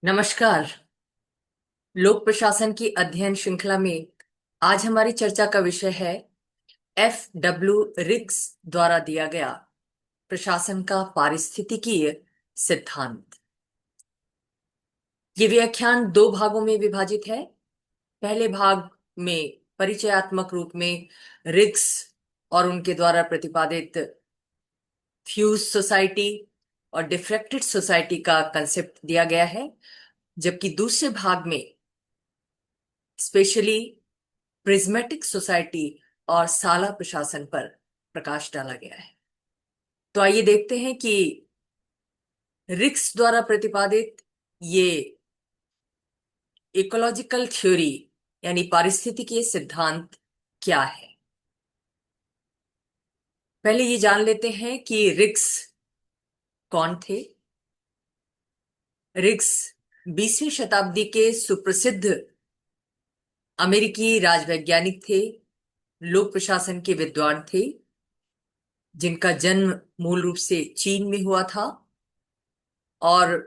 नमस्कार। लोक प्रशासन की अध्ययन श्रृंखला में आज हमारी चर्चा का विषय है F.W. रिक्स द्वारा दिया गया प्रशासन का पारिस्थितिकीय सिद्धांत। ये व्याख्यान दो भागों में विभाजित है। पहले भाग में परिचयात्मक रूप में रिक्स और उनके द्वारा प्रतिपादित फ्यूज सोसाइटी और डिफ्रेक्टेड सोसाइटी का कंसेप्ट दिया गया है, जबकि दूसरे भाग में स्पेशली प्रिज्मेटिक सोसाइटी और साला प्रशासन पर प्रकाश डाला गया है। तो आइए देखते हैं कि रिक्स द्वारा प्रतिपादित ये इकोलॉजिकल थ्योरी यानी पारिस्थितिकीय सिद्धांत क्या है। पहले ये जान लेते हैं कि रिक्स कौन थे। रिक्स 20वीं शताब्दी के सुप्रसिद्ध अमेरिकी राजवैज्ञानिक थे, लोक प्रशासन के विद्वान थे, जिनका जन्म मूल रूप से चीन में हुआ था और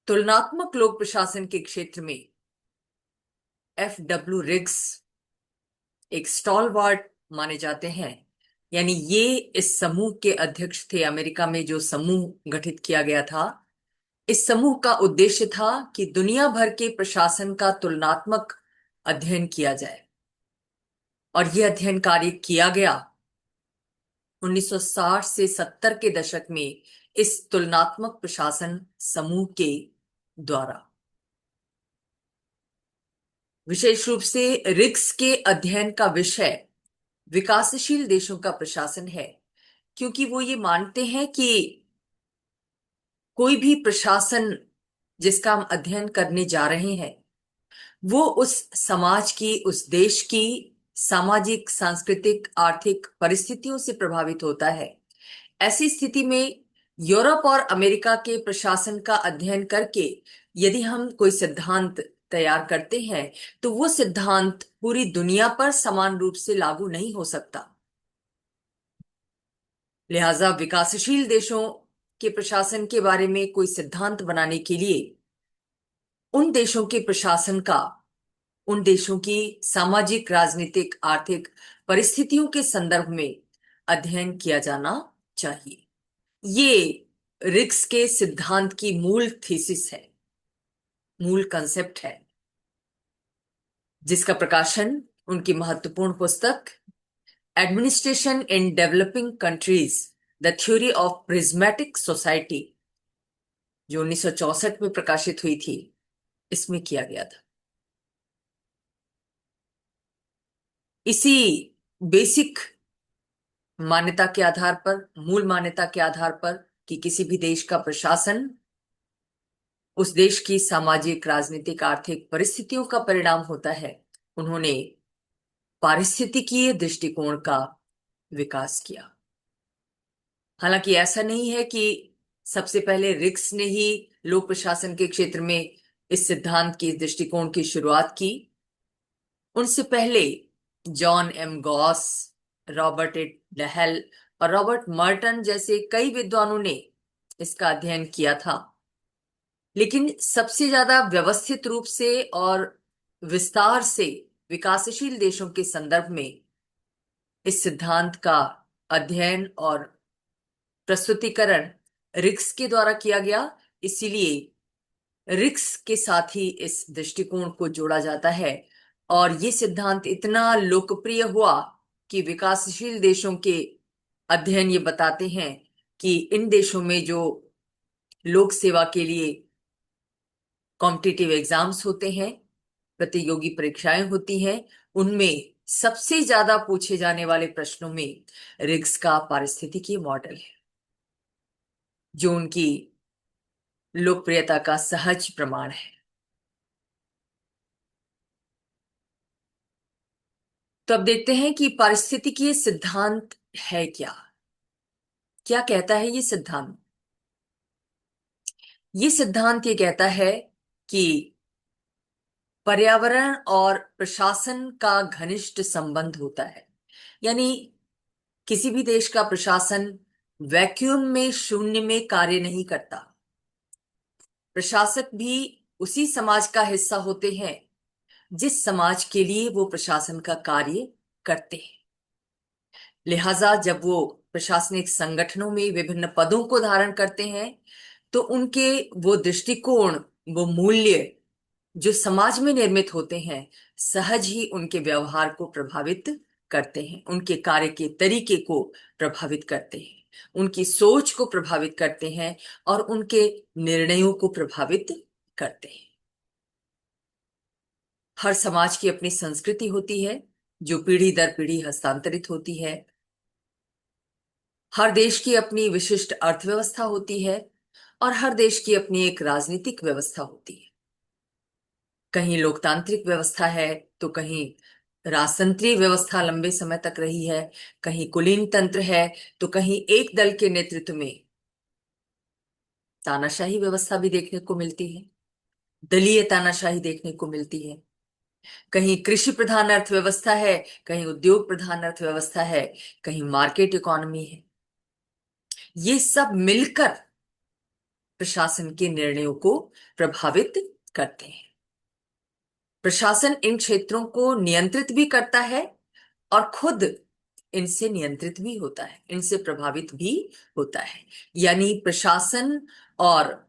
तुलनात्मक लोक प्रशासन के क्षेत्र में F.W. रिक्स एक स्टॉलवार्ट माने जाते हैं। यानी ये इस समूह के अध्यक्ष थे। अमेरिका में जो समूह गठित किया गया था, इस समूह का उद्देश्य था कि दुनिया भर के प्रशासन का तुलनात्मक अध्ययन किया जाए, और यह अध्ययन कार्य किया गया 1960 से 70 के दशक में इस तुलनात्मक प्रशासन समूह के द्वारा। विशेष रूप से रिक्स के अध्ययन का विषय विकासशील देशों का प्रशासन है, क्योंकि वो ये मानते हैं कि कोई भी प्रशासन जिसका हम अध्ययन करने जा रहे हैं वो उस समाज की, उस देश की सामाजिक, सांस्कृतिक, आर्थिक परिस्थितियों से प्रभावित होता है। ऐसी स्थिति में यूरोप और अमेरिका के प्रशासन का अध्ययन करके यदि हम कोई सिद्धांत तैयार करते हैं तो वो सिद्धांत पूरी दुनिया पर समान रूप से लागू नहीं हो सकता। लिहाजा विकासशील देशों के प्रशासन के बारे में कोई सिद्धांत बनाने के लिए उन देशों के प्रशासन का, उन देशों की सामाजिक, राजनीतिक, आर्थिक परिस्थितियों के संदर्भ में अध्ययन किया जाना चाहिए। ये रिक्स के सिद्धांत की मूल थीसिस है, मूल कंसेप्ट है, जिसका प्रकाशन उनकी महत्वपूर्ण पुस्तक administration in developing countries the theory of prismatic society, जो 1964 में प्रकाशित हुई थी, इसमें किया गया था। इसी बेसिक मान्यता के आधार पर, मूल मान्यता के आधार पर कि किसी भी देश का प्रशासन उस देश की सामाजिक, राजनीतिक, आर्थिक परिस्थितियों का परिणाम होता है, उन्होंने पारिस्थितिकीय दृष्टिकोण का विकास किया। हालांकि ऐसा नहीं है कि सबसे पहले रिक्स ने ही लोक प्रशासन के क्षेत्र में इस सिद्धांत के दृष्टिकोण की शुरुआत की। उनसे पहले John M Gaus, Robert A Dahl और रॉबर्ट मर्टन जैसे कई विद्वानों ने इसका अध्ययन किया था, लेकिन सबसे ज्यादा व्यवस्थित रूप से और विस्तार से विकासशील देशों के संदर्भ में इस सिद्धांत का अध्ययन और प्रस्तुतिकरण रिक्स के द्वारा किया गया। इसीलिए रिक्स के साथ ही इस दृष्टिकोण को जोड़ा जाता है, और ये सिद्धांत इतना लोकप्रिय हुआ कि विकासशील देशों के अध्ययन ये बताते हैं कि इन देशों में जो लोक सेवा के लिए कॉम्पिटिटिव एग्जाम्स होते हैं, प्रतियोगी परीक्षाएं होती हैं, उनमें सबसे ज्यादा पूछे जाने वाले प्रश्नों में रिग्स का पारिस्थितिकी मॉडल है, जो उनकी लोकप्रियता का सहज प्रमाण है। तो अब देखते हैं कि पारिस्थितिकीय सिद्धांत है क्या। क्या कहता है ये सिद्धांत? ये सिद्धांत ये कहता है कि पर्यावरण और प्रशासन का घनिष्ठ संबंध होता है। यानी किसी भी देश का प्रशासन वैक्यूम में, शून्य में कार्य नहीं करता। प्रशासक भी उसी समाज का हिस्सा होते हैं जिस समाज के लिए वो प्रशासन का कार्य करते हैं। लिहाजा जब वो प्रशासनिक संगठनों में विभिन्न पदों को धारण करते हैं तो उनके वो दृष्टिकोण, वो मूल्य जो समाज में निर्मित होते हैं, सहज ही उनके व्यवहार को प्रभावित करते हैं, उनके कार्य के तरीके को प्रभावित करते हैं, उनकी सोच को प्रभावित करते हैं और उनके निर्णयों को प्रभावित करते हैं। हर समाज की अपनी संस्कृति होती है जो पीढ़ी दर पीढ़ी हस्तांतरित होती है। हर देश की अपनी विशिष्ट अर्थव्यवस्था होती है और हर देश की अपनी एक राजनीतिक व्यवस्था होती है। कहीं लोकतांत्रिक व्यवस्था है तो कहीं राजतंत्रीय व्यवस्था लंबे समय तक रही है, कहीं कुलीन तंत्र है तो कहीं एक दल के नेतृत्व में तानाशाही व्यवस्था भी देखने को मिलती है, दलीय तानाशाही देखने को मिलती है। कहीं कृषि प्रधान अर्थव्यवस्था है, कहीं उद्योग प्रधान अर्थव्यवस्था है, कहीं मार्केट इकोनॉमी है। ये सब मिलकर प्रशासन के निर्णयों को प्रभावित करते हैं। प्रशासन इन क्षेत्रों को नियंत्रित भी करता है और खुद इनसे नियंत्रित भी होता है, इनसे प्रभावित भी होता है। यानी प्रशासन और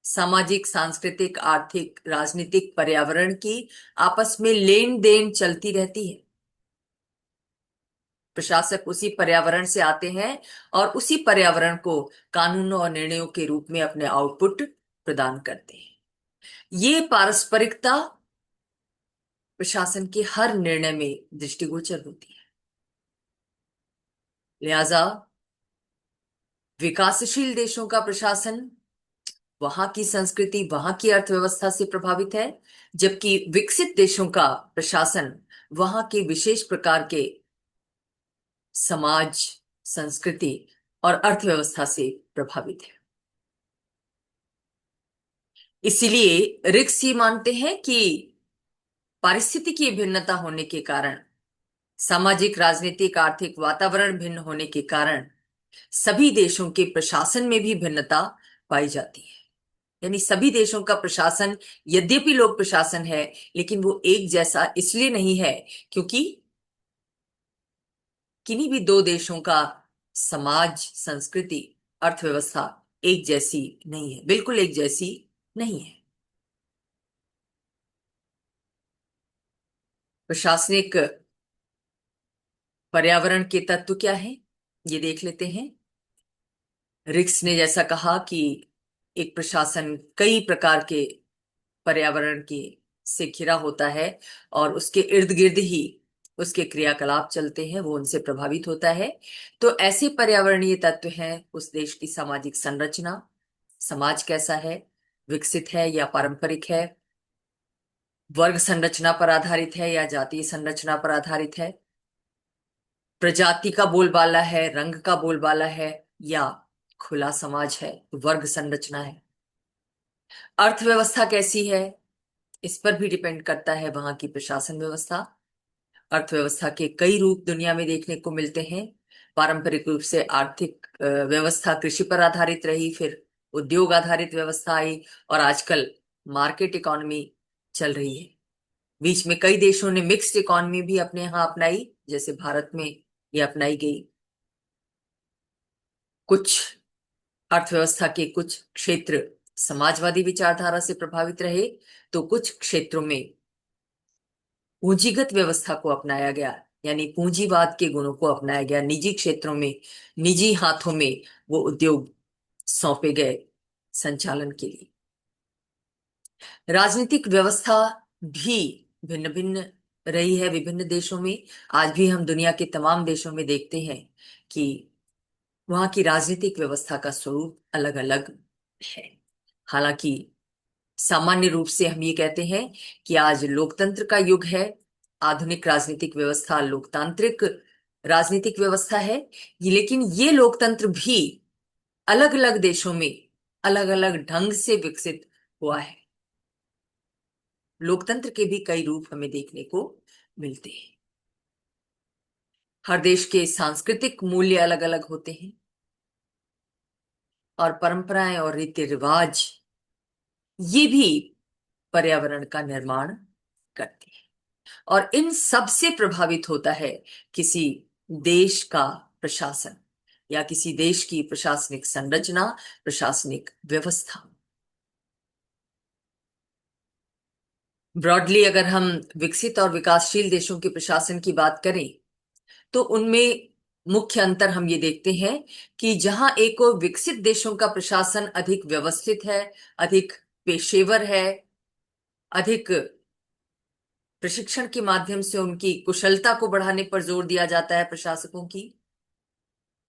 सामाजिक, सांस्कृतिक, आर्थिक, राजनीतिक पर्यावरण की आपस में लेन देन चलती रहती है। प्रशासक उसी पर्यावरण से आते हैं और उसी पर्यावरण को कानूनों और निर्णयों के रूप में अपने आउटपुट प्रदान करते हैं। ये पारस्परिकता प्रशासन के हर निर्णय में दृष्टिगोचर होती है। लिहाजा विकासशील देशों का प्रशासन वहां की संस्कृति, वहां की अर्थव्यवस्था से प्रभावित है, जबकि विकसित देशों का प्रशासन वहां के विशेष प्रकार के समाज, संस्कृति और अर्थव्यवस्था से प्रभावित है। इसीलिए रिक्स ये मानते हैं कि पारिस्थितिकी भिन्नता होने के कारण, सामाजिक, राजनीतिक, आर्थिक वातावरण भिन्न होने के कारण सभी देशों के प्रशासन में भी भिन्नता पाई जाती है। यानी सभी देशों का प्रशासन, यद्यपि लोक प्रशासन है, लेकिन वो एक जैसा इसलिए नहीं है क्योंकि किन्हीं भी दो देशों का समाज, संस्कृति, अर्थव्यवस्था एक जैसी नहीं है, बिल्कुल एक जैसी नहीं है। प्रशासनिक पर्यावरण के तत्व क्या है, ये देख लेते हैं। रिक्स ने जैसा कहा कि एक प्रशासन कई प्रकार के पर्यावरण के से घिरा होता है और उसके इर्द गिर्द ही उसके क्रियाकलाप चलते हैं, वो उनसे प्रभावित होता है। तो ऐसे पर्यावरणीय तत्व हैं उस देश की सामाजिक संरचना, समाज कैसा है, विकसित है या पारंपरिक है, वर्ग संरचना पर आधारित है या जातीय संरचना पर आधारित है, प्रजाति का बोलबाला है, रंग का बोलबाला है या खुला समाज है, वर्ग संरचना है। अर्थव्यवस्था कैसी है, इस पर भी डिपेंड करता है वहां की प्रशासन व्यवस्था। अर्थव्यवस्था के कई रूप दुनिया में देखने को मिलते हैं। पारंपरिक रूप से आर्थिक व्यवस्था कृषि पर आधारित रही, फिर उद्योग आधारित व्यवस्था आई और आजकल मार्केट इकोनॉमी चल रही है। बीच में कई देशों ने मिक्स्ड इकोनॉमी भी अपने यहाँ अपनाई, जैसे भारत में ये अपनाई गई। कुछ अर्थव्यवस्था के कुछ क्षेत्र समाजवादी विचारधारा से प्रभावित रहे तो कुछ क्षेत्रों में पूंजीगत व्यवस्था को अपनाया गया, यानी पूंजीवाद के गुणों को अपनाया गया। निजी क्षेत्रों में, निजी हाथों में वो उद्योग सौंपे गए संचालन के लिए। राजनीतिक व्यवस्था भी भिन्न भिन्न रही है विभिन्न देशों में। आज भी हम दुनिया के तमाम देशों में देखते हैं कि वहां की राजनीतिक व्यवस्था का स्वरूप अलग अलग है। हालांकि सामान्य रूप से हम ये कहते हैं कि आज लोकतंत्र का युग है, आधुनिक राजनीतिक व्यवस्था लोकतांत्रिक राजनीतिक व्यवस्था है। लेकिन ये लोकतंत्र भी अलग अलग देशों में अलग अलग ढंग से विकसित हुआ है। लोकतंत्र के भी कई रूप हमें देखने को मिलते हैं। हर देश के सांस्कृतिक मूल्य अलग अलग होते हैं और परंपराएं और रीति रिवाज ये भी पर्यावरण का निर्माण करती है। और इन सब से प्रभावित होता है किसी देश का प्रशासन या किसी देश की प्रशासनिक संरचना, प्रशासनिक व्यवस्था। ब्रॉडली अगर हम विकसित और विकासशील देशों के प्रशासन की बात करें तो उनमें मुख्य अंतर हम ये देखते हैं कि जहां एक और विकसित देशों का प्रशासन अधिक व्यवस्थित है, अधिक पेशेवर है, अधिक प्रशिक्षण के माध्यम से उनकी कुशलता को बढ़ाने पर जोर दिया जाता है प्रशासकों की,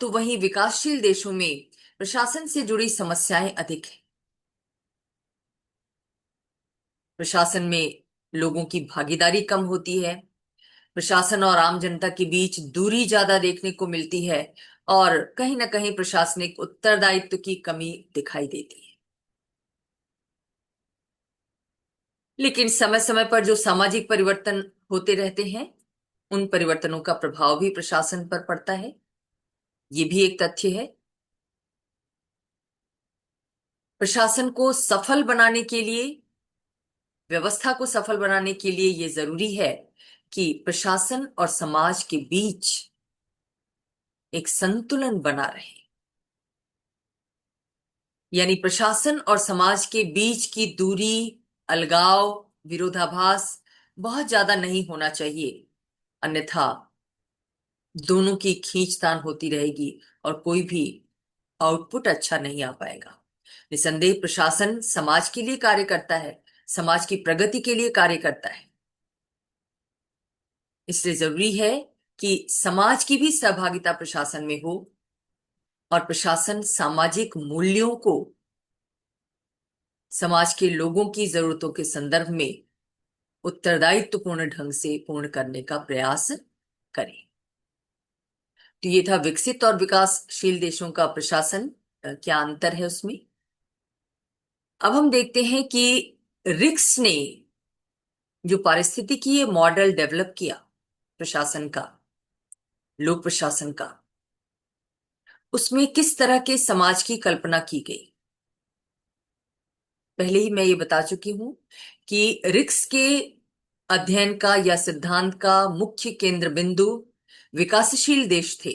तो वहीं विकासशील देशों में प्रशासन से जुड़ी समस्याएं अधिक हैं। प्रशासन में लोगों की भागीदारी कम होती है, प्रशासन और आम जनता के बीच दूरी ज्यादा देखने को मिलती है, और कहीं ना कहीं प्रशासनिक उत्तरदायित्व की कमी दिखाई देती है। लेकिन समय समय पर जो सामाजिक परिवर्तन होते रहते हैं, उन परिवर्तनों का प्रभाव भी प्रशासन पर पड़ता है। ये भी एक तथ्य है। प्रशासन को सफल बनाने के लिए, व्यवस्था को सफल बनाने के लिए ये जरूरी है कि प्रशासन और समाज के बीच एक संतुलन बना रहे। यानी प्रशासन और समाज के बीच की दूरी, अलगाव, विरोधाभास बहुत ज्यादा नहीं होना चाहिए, अन्यथा दोनों की खींचतान होती रहेगी और कोई भी आउटपुट अच्छा नहीं आ पाएगा। निसंदेह प्रशासन समाज के लिए कार्य करता है, समाज की प्रगति के लिए कार्य करता है। इसलिए जरूरी है कि समाज की भी सहभागिता प्रशासन में हो और प्रशासन सामाजिक मूल्यों को समाज के लोगों की जरूरतों के संदर्भ में उत्तरदायित्वपूर्ण ढंग से पूर्ण करने का प्रयास करें। तो ये था विकसित और विकासशील देशों का प्रशासन, क्या अंतर है उसमें। अब हम देखते हैं कि रिक्स ने जो पारिस्थितिकीय मॉडल डेवलप किया प्रशासन का, लोक प्रशासन का, उसमें किस तरह के समाज की कल्पना की गई। पहले ही मैं ये बता चुकी हूं कि रिक्स के अध्ययन का या सिद्धांत का मुख्य केंद्र बिंदु विकासशील देश थे।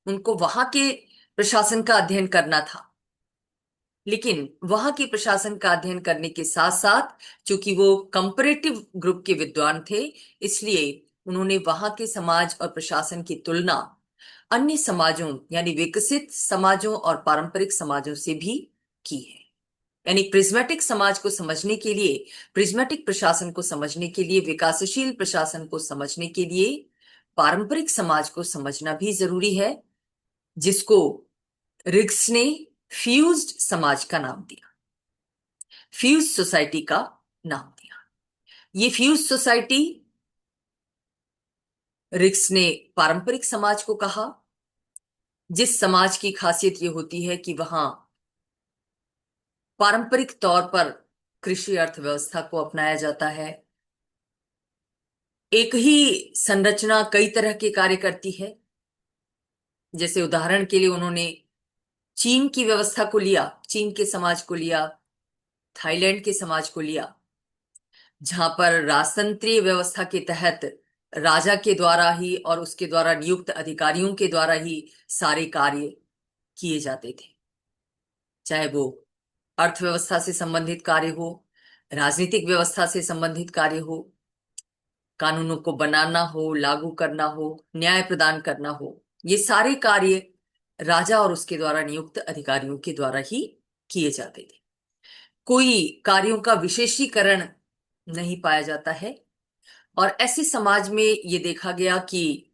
उनको वहां के प्रशासन का अध्ययन करना था। लेकिन वहां के प्रशासन का अध्ययन करने के साथ साथ, चूंकि वो कंपैरेटिव ग्रुप के विद्वान थे, इसलिए उन्होंने वहां के समाज और प्रशासन की तुलना अन्य समाजों यानी विकसित समाजों और पारंपरिक समाजों से भी की है। यानी प्रिज्मेटिक समाज को समझने के लिए, प्रिज्मेटिक प्रशासन को समझने के लिए, विकासशील प्रशासन को समझने के लिए पारंपरिक समाज को समझना भी जरूरी है, जिसको रिग्स ने फ्यूज्ड समाज का नाम दिया, फ्यूज सोसाइटी का नाम दिया। ये फ्यूज सोसाइटी, रिग्स ने पारंपरिक समाज को कहा, जिस समाज की खासियत ये होती है कि वहां पारंपरिक तौर पर कृषि अर्थव्यवस्था को अपनाया जाता है। एक ही संरचना कई तरह के कार्य करती है। जैसे उदाहरण के लिए उन्होंने चीन की व्यवस्था को लिया, चीन के समाज को लिया, थाईलैंड के समाज को लिया, जहां पर राजतंत्रीय व्यवस्था के तहत राजा के द्वारा ही और उसके द्वारा नियुक्त अधिकारियों के द्वारा ही सारे कार्य किए जाते थे। चाहे वो अर्थव्यवस्था से संबंधित कार्य हो, राजनीतिक व्यवस्था से संबंधित कार्य हो, कानूनों को बनाना हो, लागू करना हो, न्याय प्रदान करना हो, ये सारे कार्य राजा और उसके द्वारा नियुक्त अधिकारियों के द्वारा ही किए जाते थे। कोई कार्यों का विशेषीकरण नहीं पाया जाता है। और ऐसे समाज में ये देखा गया कि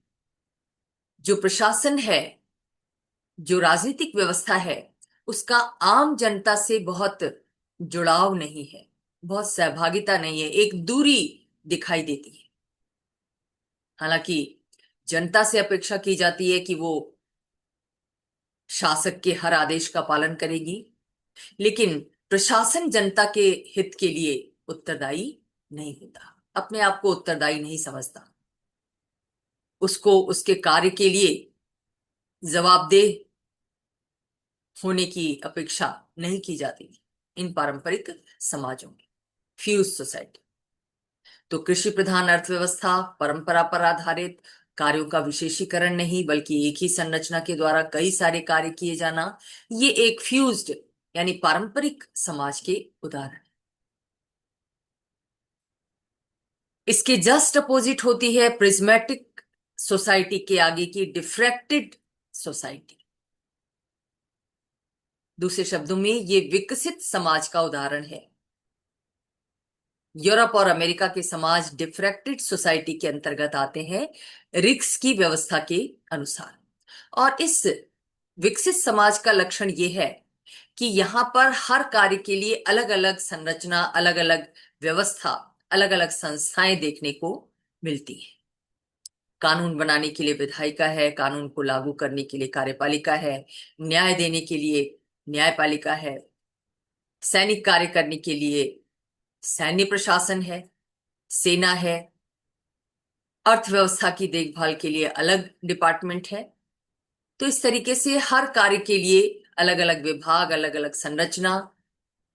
जो प्रशासन है, जो राजनीतिक व्यवस्था है, उसका आम जनता से बहुत जुड़ाव नहीं है, बहुत सहभागिता नहीं है, एक दूरी दिखाई देती है। हालांकि जनता से अपेक्षा की जाती है कि वो शासक के हर आदेश का पालन करेगी, लेकिन प्रशासन जनता के हित के लिए उत्तरदायी नहीं होता, अपने आप को उत्तरदायी नहीं समझता, उसको उसके कार्य के लिए जवाबदेह होने की अपेक्षा नहीं की जाती। इन पारंपरिक समाजों में, फ्यूज सोसाइटी। तो कृषि प्रधान अर्थव्यवस्था, परंपरा पर आधारित, कार्यों का विशेषीकरण नहीं बल्कि एक ही संरचना के द्वारा कई सारे कार्य किए जाना, ये एक फ्यूज्ड यानी पारंपरिक समाज के उदाहरण। इसके जस्ट अपोजिट होती है प्रिज्मेटिक सोसाइटी के आगे की डिफ्रैक्टेड सोसाइटी। दूसरे शब्दों में ये विकसित समाज का उदाहरण है। यूरोप और अमेरिका के समाज डिफ्रैक्टेड सोसाइटी के अंतर्गत आते हैं रिक्स की व्यवस्था के अनुसार। और इस विकसित समाज का लक्षण यह है कि यहां पर हर कार्य के लिए अलग अलग संरचना, अलग अलग व्यवस्था, अलग अलग संस्थाएं देखने को मिलती है। कानून बनाने के लिए विधायिका है, कानून को लागू करने के लिए कार्यपालिका है, न्याय देने के लिए न्यायपालिका है, सैनिक कार्य करने के लिए सैन्य प्रशासन है, सेना है, अर्थव्यवस्था की देखभाल के लिए अलग डिपार्टमेंट है। तो इस तरीके से हर कार्य के लिए अलग अलग विभाग, अलग अलग संरचना,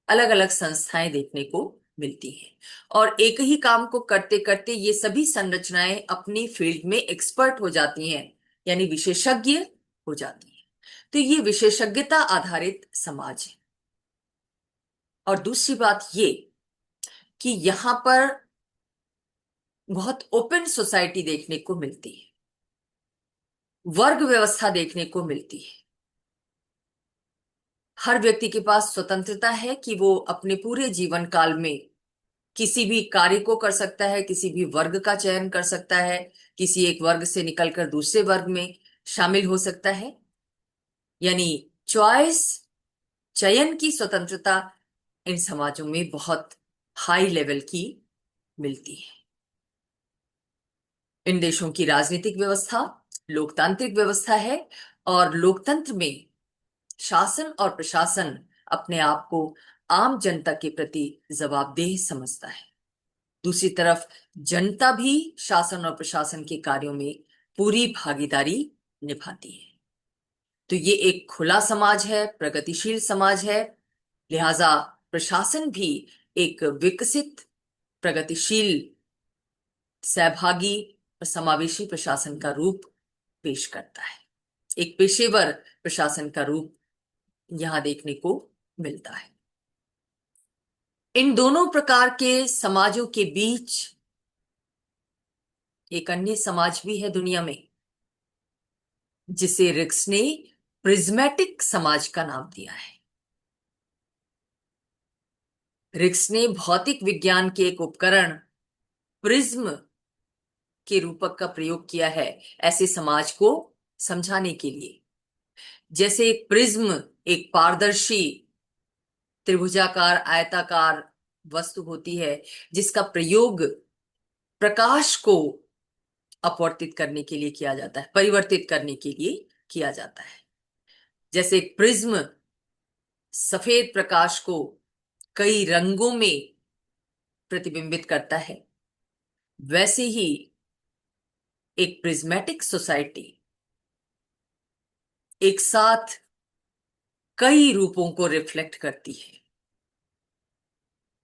अलग अलग संस्थाएं देखने को मिलती हैं। और एक ही काम को करते करते ये सभी संरचनाएं अपनी फील्ड में एक्सपर्ट हो जाती हैं, यानी विशेषज्ञ हो जाती हैं। तो ये विशेषज्ञता आधारित समाज है। और दूसरी बात ये कि यहां पर बहुत ओपन सोसाइटी देखने को मिलती है, वर्ग व्यवस्था देखने को मिलती है। हर व्यक्ति के पास स्वतंत्रता है कि वो अपने पूरे जीवन काल में किसी भी कार्य को कर सकता है, किसी भी वर्ग का चयन कर सकता है, किसी एक वर्ग से निकलकर दूसरे वर्ग में शामिल हो सकता है। यानी चॉइस, चयन की स्वतंत्रता इन समाजों में बहुत हाई लेवल की मिलती है। इन देशों की राजनीतिक व्यवस्था लोकतांत्रिक व्यवस्था है और लोकतंत्र में शासन और प्रशासन अपने आप को आम जनता के प्रति जवाबदेह समझता है। दूसरी तरफ जनता भी शासन और प्रशासन के कार्यों में पूरी भागीदारी निभाती है। तो ये एक खुला समाज है, प्रगतिशील समाज है, लिहाजा प्रशासन भी एक विकसित, प्रगतिशील, सहभागी और समावेशी प्रशासन का रूप पेश करता है। एक पेशेवर प्रशासन का रूप यहां देखने को मिलता है। इन दोनों प्रकार के समाजों के बीच एक अन्य समाज भी है दुनिया में, जिसे रिक्स ने प्रिज्मेटिक समाज का नाम दिया है। रिक्स ने भौतिक विज्ञान के एक उपकरण प्रिज्म के रूपक का प्रयोग किया है ऐसे समाज को समझाने के लिए। जैसे एक प्रिज्म एक पारदर्शी त्रिभुजाकार आयताकार वस्तु होती है जिसका प्रयोग प्रकाश को अपवर्तित करने के लिए किया जाता है, परिवर्तित करने के लिए किया जाता है। जैसे एक प्रिज्म सफेद प्रकाश को कई रंगों में प्रतिबिंबित करता है, वैसे ही एक प्रिज्मेटिक सोसाइटी एक साथ कई रूपों को रिफ्लेक्ट करती है।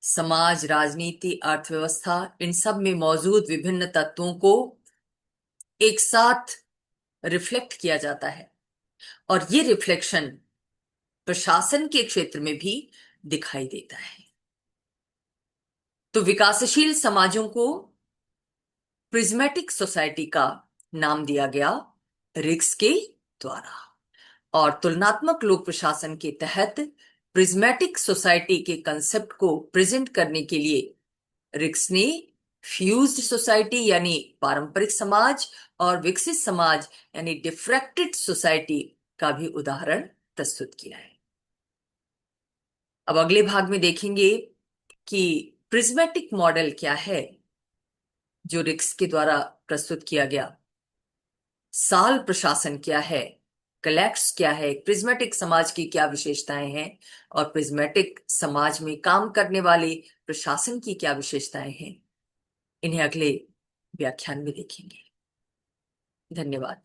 समाज, राजनीति, अर्थव्यवस्था, इन सब में मौजूद विभिन्न तत्वों को एक साथ रिफ्लेक्ट किया जाता है और ये रिफ्लेक्शन प्रशासन के क्षेत्र में भी दिखाई देता है। तो विकासशील समाजों को प्रिज्मेटिक सोसाइटी का नाम दिया गया रिक्स के द्वारा। और तुलनात्मक लोक प्रशासन के तहत प्रिज्मेटिक सोसाइटी के कंसेप्ट को प्रेजेंट करने के लिए रिक्स ने फ्यूज्ड सोसाइटी यानी पारंपरिक समाज और विकसित समाज यानी डिफ्रैक्टेड सोसाइटी का भी उदाहरण प्रस्तुत किया है। अब अगले भाग में देखेंगे कि प्रिज्मेटिक मॉडल क्या है जो रिक्स के द्वारा प्रस्तुत किया गया, साल प्रशासन क्या है, कलेक्ट्स क्या है, प्रिज्मेटिक समाज की क्या विशेषताएं हैं और प्रिज्मेटिक समाज में काम करने वाले प्रशासन की क्या विशेषताएं हैं, इन्हें अगले व्याख्यान में देखेंगे। धन्यवाद।